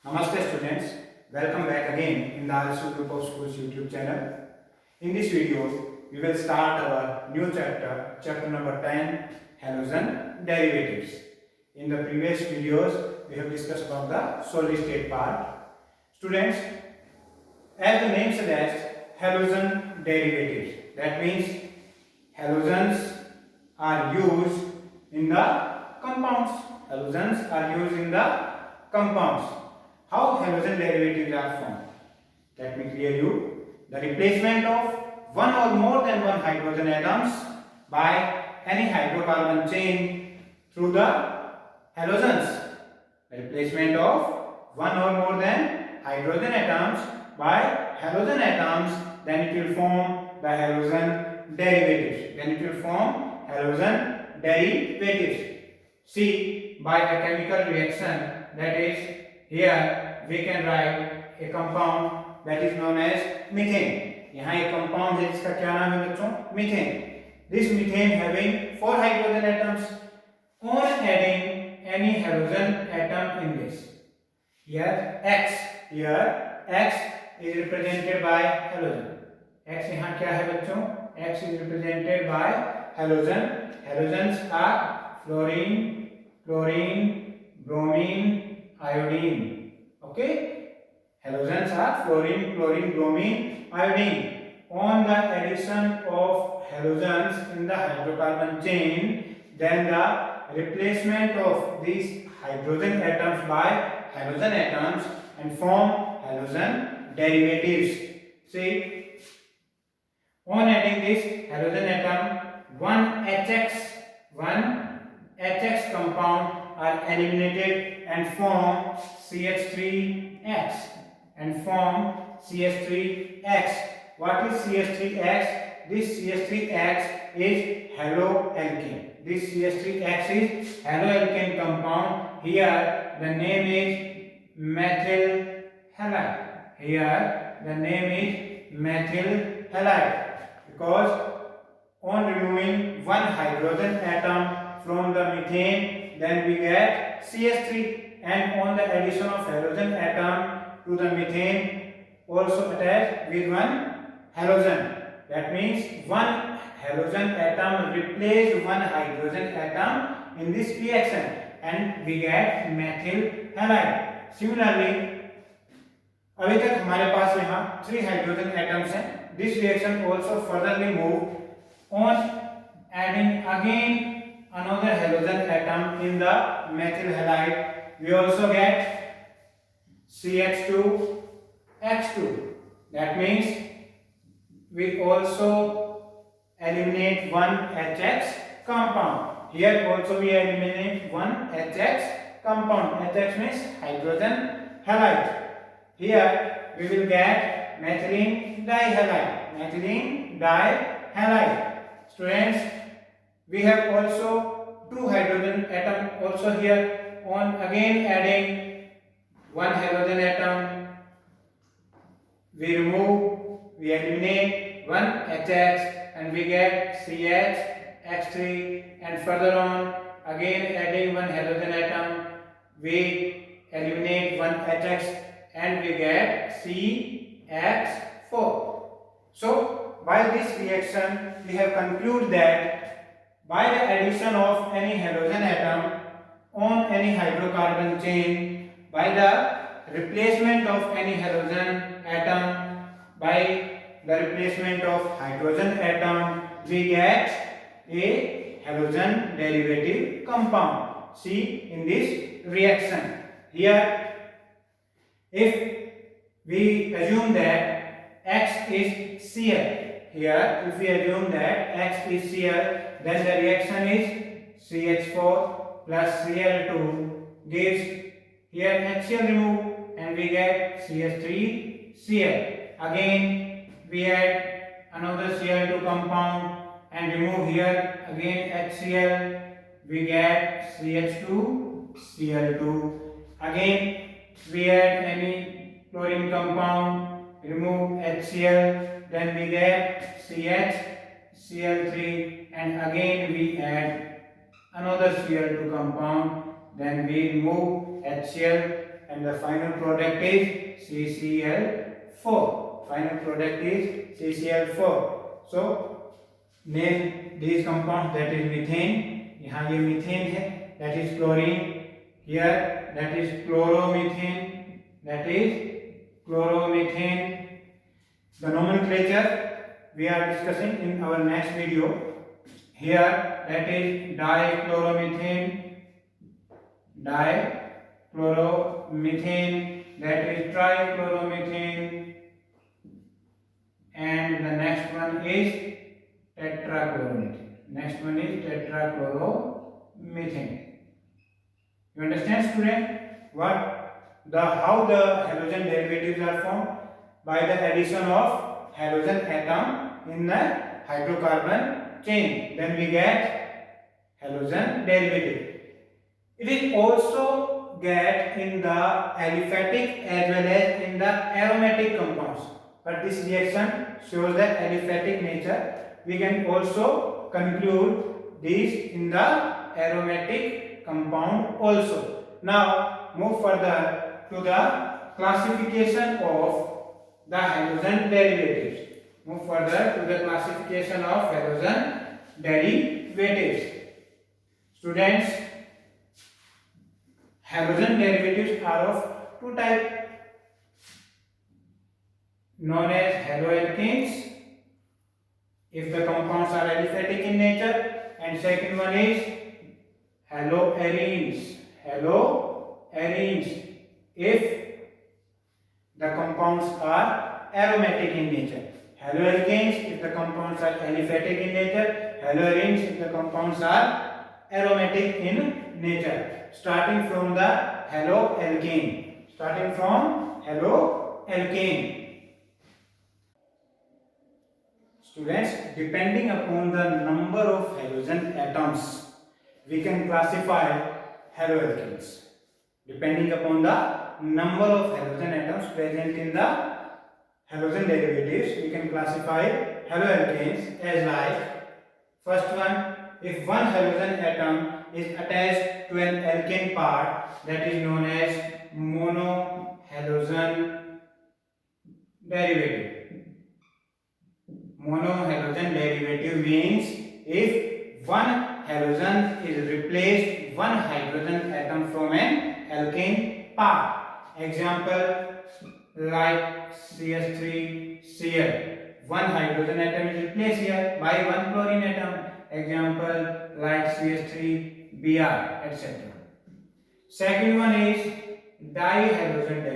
Namaste students, welcome back again in the RSU Group of Schools YouTube channel. In this video, we will start our new chapter, chapter number 10, halogen derivatives. In the previous videos, we have discussed about the solid state part. Students, as the name suggests, halogen derivatives. That means halogens are used in the compounds. Halogens are used in the compounds. How halogen derivatives are formed? Let me clear you. The replacement of one or more than one hydrogen atoms by any hydrocarbon chain through the halogens. The replacement of one or more than hydrogen atoms by halogen atoms, then it will form the halogen derivatives. See, by a chemical reaction, that is, here we can write a compound that is known as methane. यहाँ एक compound है जिसका क्या नाम है बच्चों? Methane. This methane having 4 hydrogen atoms. On adding any halogen atom in this, here X is represented by halogen. X यहाँ क्या है बच्चों? X is represented by halogen. Halogens are fluorine, chlorine, bromine, iodine. Okay, halogens are fluorine, chlorine, bromine, iodine. On the addition of halogens in the hydrocarbon chain, then the replacement of these hydrogen atoms by halogen atoms and form halogen derivatives. See, on adding this halogen atom, one HX compound are eliminated and form CH3X What is CH3X? This CH3X is haloalkane. Compound. Here the name is methyl halide. Because on removing one hydrogen atom from the methane, then we get CH3, and on the addition of halogen atom to the methane also attached with one halogen. That means one halogen atom replaced one hydrogen atom in this reaction and we get methyl halide. Similarly, अभी तक हमारे पास यहाँ 3 hydrogen atoms हैं. This reaction also furtherly moved on adding again another halogen atom in the methyl halide. We also get CH2X2. That means we also eliminate one HX compound. Here also we eliminate one HX compound. HX means hydrogen halide. Here we will get methylene dihalide. Students, we have also 2 hydrogen atom also here. On again adding one halogen atom, we eliminate one HX and we get CH3, and further on again adding one halogen atom, we eliminate one HX and we get CH4. So by this reaction we have concluded that by the addition of any halogen atom on any hydrocarbon chain, by the replacement of any halogen atom by the replacement of hydrogen atom, we get a halogen derivative compound. See, in this reaction here, if we assume that X is Cl, if we assume that X is Cl, then the reaction is CH4 plus Cl2 gives here HCl remove and we get CH3Cl. Again we add another Cl2 compound and remove here again HCl, we get CH2Cl2. Again we add any chlorine compound, remove HCl, then we get CH3, and again we add another Cl2 compound, then we remove HCl and the final product is CCl4. Final product is CCl4. So name these compounds, that is methane. यहाँ ये methane है, that is chlorine. Here that is chloromethane, that is chloromethane. The nomenclature we are discussing in our next video. Here that is dichloromethane, that is trichloromethane, and the next one is tetrachloromethane. Next one is tetrachloromethane. You understand, student? How the halogen derivatives are formed? By the addition of halogen atom in the hydrocarbon chain. Then we get halogen derivative. It is also get in the aliphatic as well as in the aromatic compounds. But this reaction shows the aliphatic nature. We can also conclude this in the aromatic compound also. Now move further to the classification of the halogen derivatives. Move further to the classification of halogen derivatives. Students, halogen derivatives are of two types, known as haloalkanes if the compounds are aliphatic in nature, and second one is haloarenes if the compounds are aromatic in nature. Haloalkanes if the compounds are aliphatic in nature, haloarenes if the compounds are aromatic in nature. Starting from the haloalkane. Students, depending upon the number of halogen atoms, we can classify haloalkanes. Depending upon the number of halogen atoms present in the halogen derivatives, we can classify haloalkanes as like, first one, if one halogen atom is attached to an alkane part, that is known as monohalogen derivative. Monohalogen derivative means if one halogen is replaced one hydrogen atom from an alkane part. Example like CH3Cl. One hydrogen atom is replaced here by one chlorine atom. Example like CH3Br, etc. Second one is dihalogen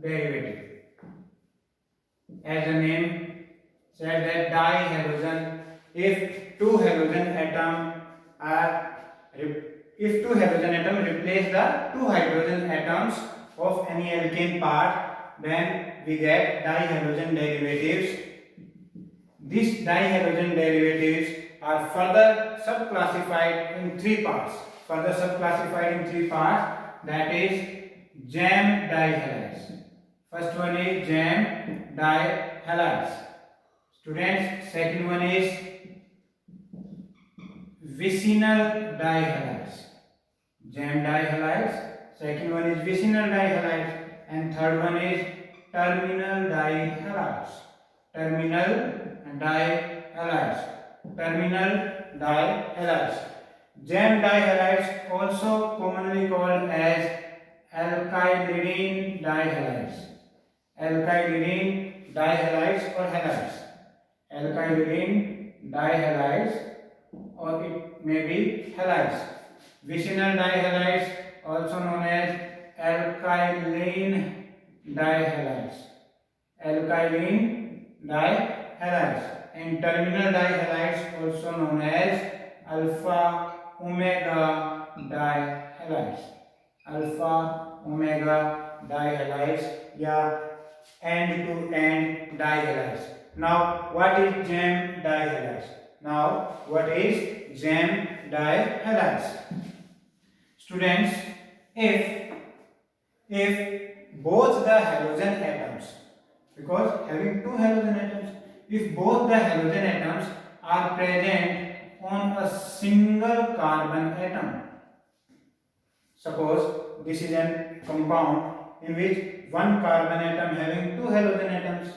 derivative. As the name says that dihalogen, if two halogen atom replace the two hydrogen atoms of any alkane part, then we get dihalogen derivatives. These dihalogen derivatives are further subclassified in three parts. That is jam dihalides. First one is jam dihalides. Students, second one is vicinal dihalides. Jam dihalides. Second one is vicinal dihalides, and third one is terminal dihalides. Jam dihalides, also commonly called as alkylidene dihalides or halides. Alkylidene dihalides, or it may be halides. Vicinal dihalides, also known as alkylene dihalides. And terminal dihalides, also known as alpha omega dihalides, या end to end dihalides. Now what is jam dihalides? Students, if both the halogen atoms, because having two halogen atoms, if both the halogen atoms are present on a single carbon atom, Suppose this is a compound in which one carbon atom having two halogen atoms.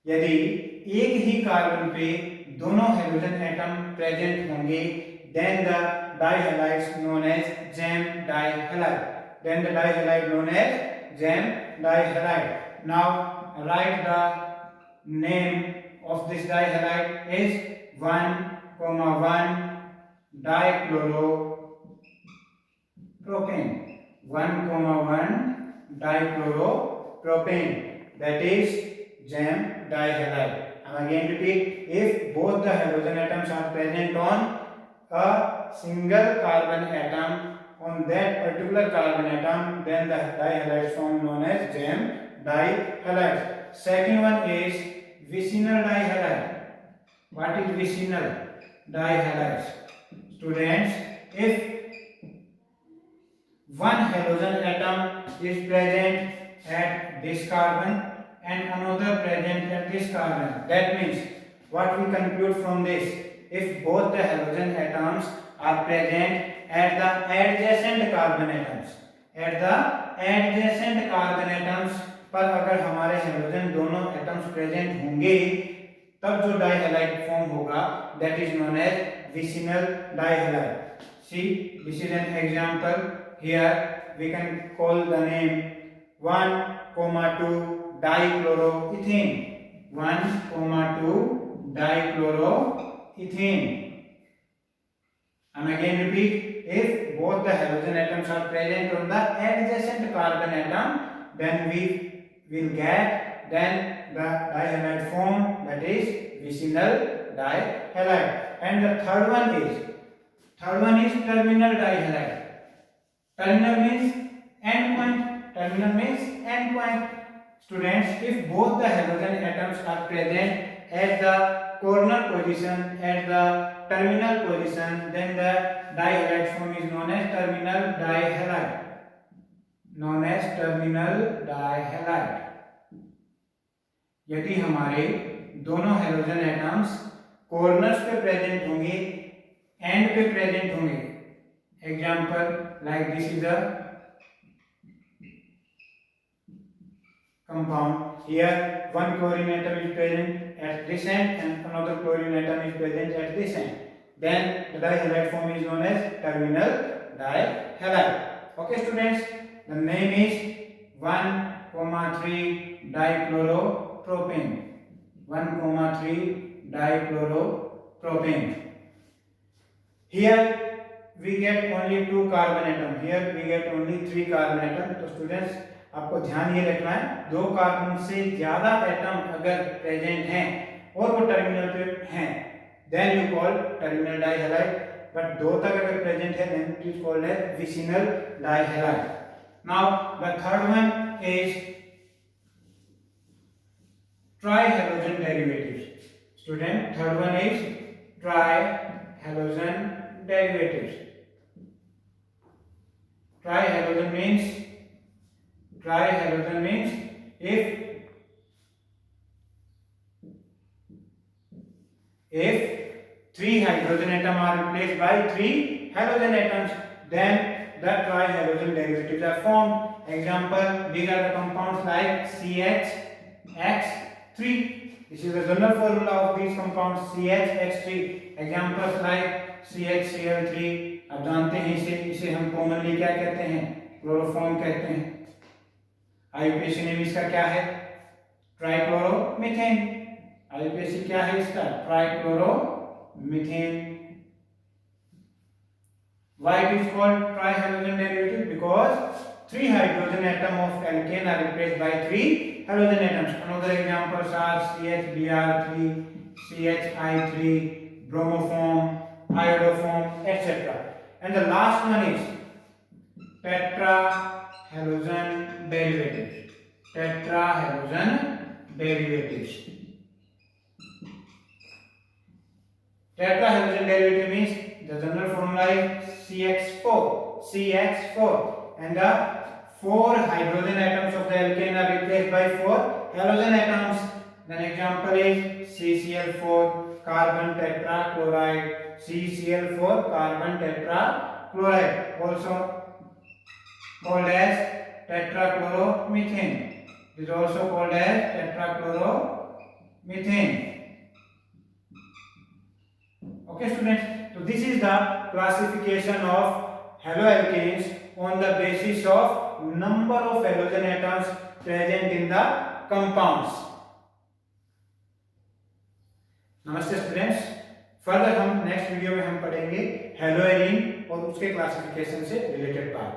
यदि एक ही carbon पे दोनों hydrogen atom present होंगे, then the dihalides known as jam dihalide. Then the dihalide known as jam dihalide. Now write the name of this dihalide is 1,1 dichloro-propane. 1,1 dichloro-propane. That is jam dihalide. And again repeat, if both the halogen atoms are present on a single carbon atom, on that particular carbon atom, then the dihalide form known as jam dihalide. Second one is vicinal dihalide. What is vicinal dihalide? Students, if one halogen atom is present at this carbon and another present at this carbon, that means what we conclude from this, if both the halogen atoms are present at the adjacent carbon atoms, पर अगर हमारे hydrogen दोनों atoms present होंगे तब जो dihalide form होगा, that is known as vicinal dihalide. See this is an example. Here we can call the name 1,2 dichloroethane. 1,2 dichloroethane. And again repeat, if both the halogen atoms are present on the adjacent carbon atom, then we will get then the dihalide form, that is vicinal dihalide. And the third one is terminal dihalide. Terminal means end point. Students, if both the halogen atoms are present at the corner position, at the terminal position, then the dihalide form is known as terminal dihalide. यदि हमारे दोनों hydrogen atoms corners पे present होंगे, and पे present होंगे, example like this is a compound. Here one chlorine atom is present at this end and another chlorine atom is present at this end. Then the dihalide form is known as terminal dihalide. Okay students, the name is 1,3 dichloro-propane. 1,3 dichloro-propane. Here we get only 2 carbon atom. Here we get only 3 carbon atom. तो students आपको ध्यान ये रखना है, 2 carbon से ज्यादा atom अगर present हैं और वो टर्मिनल पे हैं, then you call terminal dihalide. But 2 तक अगर प्रेजेंट है, then it is called as vicinal dihalide. Now the third one is trihalogen derivatives. Student, third one is trihalogen derivatives. Trihalogen means if 3 hydrogen atoms are replaced by 3 halogen atoms, then the trihalogen derivatives are formed. Example, these are the compounds like CHX3. This is the general formula of these compounds, CHX3. Examples like CHCl3. आप जानते हैं इसे हम commonly क्या कहते हैं, chloroform कहते हैं. आईयूपीएसी नेम इसका क्या है, ट्राइक्लोरोमीथेन. आईयूपीएसी क्या है इसका, ट्राइक्लोरोमीथेन. Why it is called trihalogen derivative? Because 3 hydrogen atom of alkane are replaced by 3 halogen atoms. Another examples are CHBr3, CHI3, bromoform, iodoform, etc. And the last one is tetrahalogen derivatives. Tetrahalogen derivatives. Tetrahalogen derivative means the general formula is CH4, and the 4 hydrogen atoms of the alkane are replaced by 4 halogen atoms. Then example is CCl4 carbon tetrachloride, CCl4 carbon tetrachloride. Also called as tetrachloromethane. It is also called as tetrachloromethane. Okay students, so this is the classification of haloalkanes on the basis of number of halogen atoms present in the compounds. नमस्ते students, further हम next video में हम पढ़ेंगे हेलोएरिन और उसके classification से related part.